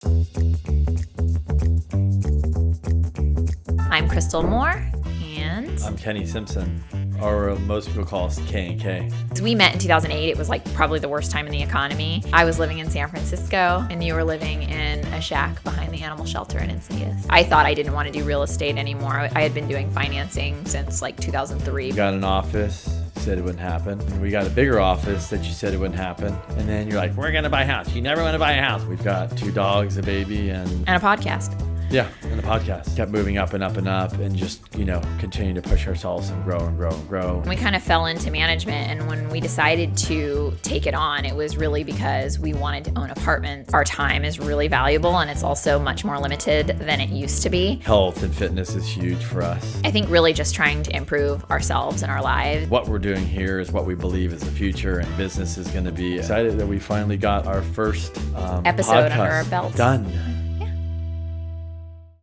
I'm Crystal Moore, and I'm Kenny Simpson, or most people call us K&K. We met in 2008. It was like probably the worst time in the economy. I was living in San Francisco, and you were living in a shack behind the animal shelter in Encinitas. I thought I didn't want to do real estate anymore. I had been doing financing since like 2003. We got an office, said it wouldn't happen. And we got a bigger office that you said it wouldn't happen. And then you're like, we're going to buy a house. You never want to buy a house. We've got 2 dogs, a baby, and a podcast. Yeah, and the podcast. Kept moving up and up and up and just, continue to push ourselves and grow and grow and grow. We kind of fell into management, and when we decided to take it on, it was really because we wanted to own apartments. Our time is really valuable, and it's also much more limited than it used to be. Health and fitness is huge for us. I think really just trying to improve ourselves and our lives. What we're doing here is what we believe is the future, and business is going to be excited that we finally got our first episode under our belt. Done.